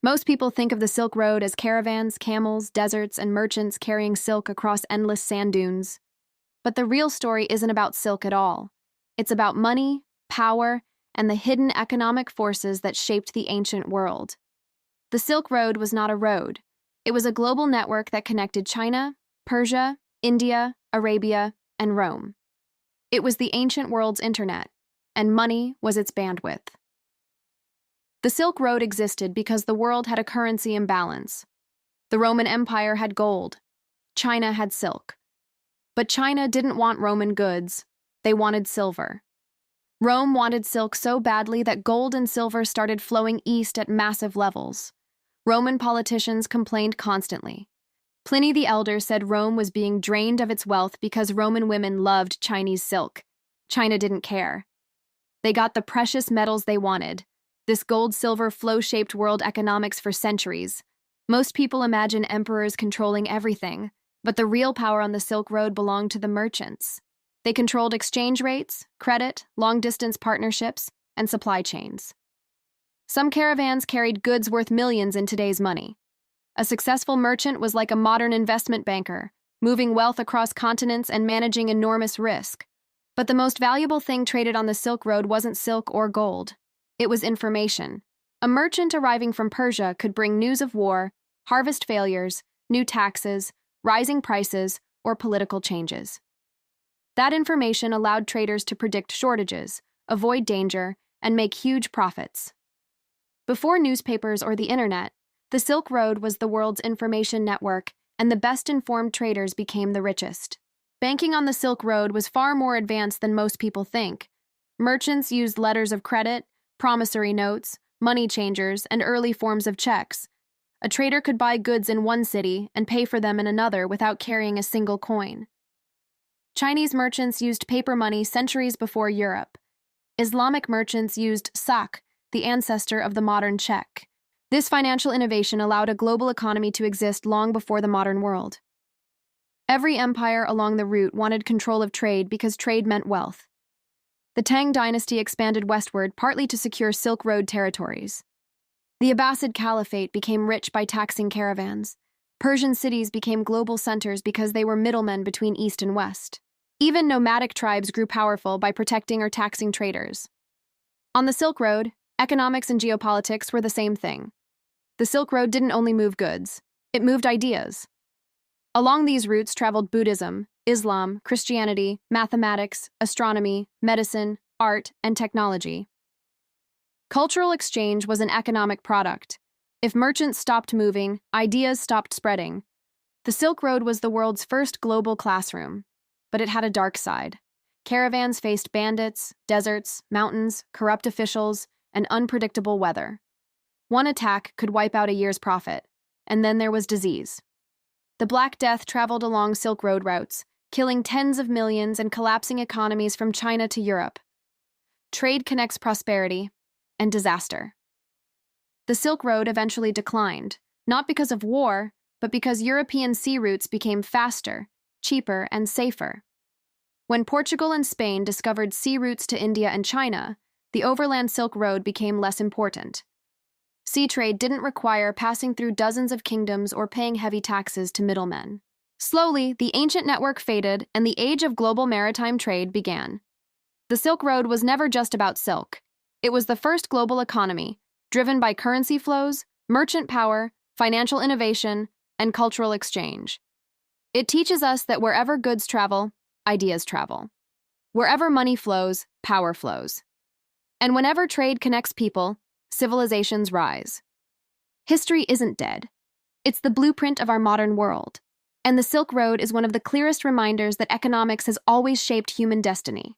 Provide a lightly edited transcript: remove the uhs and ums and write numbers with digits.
Most people think of the Silk Road as caravans, camels, deserts, and merchants carrying silk across endless sand dunes. But the real story isn't about silk at all. It's about money, power, and the hidden economic forces that shaped the ancient world. The Silk Road was not a road. It was a global network that connected China, Persia, India, Arabia, and Rome. It was the ancient world's internet, and money was its bandwidth. The Silk Road existed because the world had a currency imbalance. The Roman Empire had gold. China had silk. But China didn't want Roman goods. They wanted silver. Rome wanted silk so badly that gold and silver started flowing east at massive levels. Roman politicians complained constantly. Pliny the Elder said Rome was being drained of its wealth because Roman women loved Chinese silk. China didn't care. They got the precious metals they wanted. This gold-silver flow-shaped world economics for centuries. Most people imagine emperors controlling everything, but the real power on the Silk Road belonged to the merchants. They controlled exchange rates, credit, long-distance partnerships, and supply chains. Some caravans carried goods worth millions in today's money. A successful merchant was like a modern investment banker, moving wealth across continents and managing enormous risk. But the most valuable thing traded on the Silk Road wasn't silk or gold. It was information. A merchant arriving from Persia could bring news of war, harvest failures, new taxes, rising prices, or political changes. That information allowed traders to predict shortages, avoid danger, and make huge profits. Before newspapers or the internet, the Silk Road was the world's information network, and the best-informed traders became the richest. Banking on the Silk Road was far more advanced than most people think. Merchants used letters of credit, promissory notes, money changers, and early forms of checks. A trader could buy goods in one city and pay for them in another without carrying a single coin. Chinese merchants used paper money centuries before Europe. Islamic merchants used sak, the ancestor of the modern check. This financial innovation allowed a global economy to exist long before the modern world. Every empire along the route wanted control of trade because trade meant wealth. The Tang dynasty expanded westward partly to secure Silk Road territories. The Abbasid Caliphate became rich by taxing caravans. Persian cities became global centers because they were middlemen between east and west. Even nomadic tribes grew powerful by protecting or taxing traders. On the Silk Road, economics and geopolitics were the same thing. The Silk Road didn't only move goods, it moved ideas. Along these routes traveled Buddhism, Islam, Christianity, mathematics, astronomy, medicine, art, and technology. Cultural exchange was an economic product. If merchants stopped moving, ideas stopped spreading. The Silk Road was the world's first global classroom, but it had a dark side. Caravans faced bandits, deserts, mountains, corrupt officials, and unpredictable weather. One attack could wipe out a year's profit, and then there was disease. The Black Death traveled along Silk Road routes, killing tens of millions and collapsing economies from China to Europe. Trade connects prosperity and disaster. The Silk Road eventually declined, not because of war, but because European sea routes became faster, cheaper, and safer. When Portugal and Spain discovered sea routes to India and China, the overland Silk Road became less important. Sea trade didn't require passing through dozens of kingdoms or paying heavy taxes to middlemen. Slowly, the ancient network faded and the age of global maritime trade began. The Silk Road was never just about silk. It was the first global economy, driven by currency flows, merchant power, financial innovation, and cultural exchange. It teaches us that wherever goods travel, ideas travel. Wherever money flows, power flows. And whenever trade connects people, civilizations rise. History isn't dead. It's the blueprint of our modern world. And the Silk Road is one of the clearest reminders that economics has always shaped human destiny.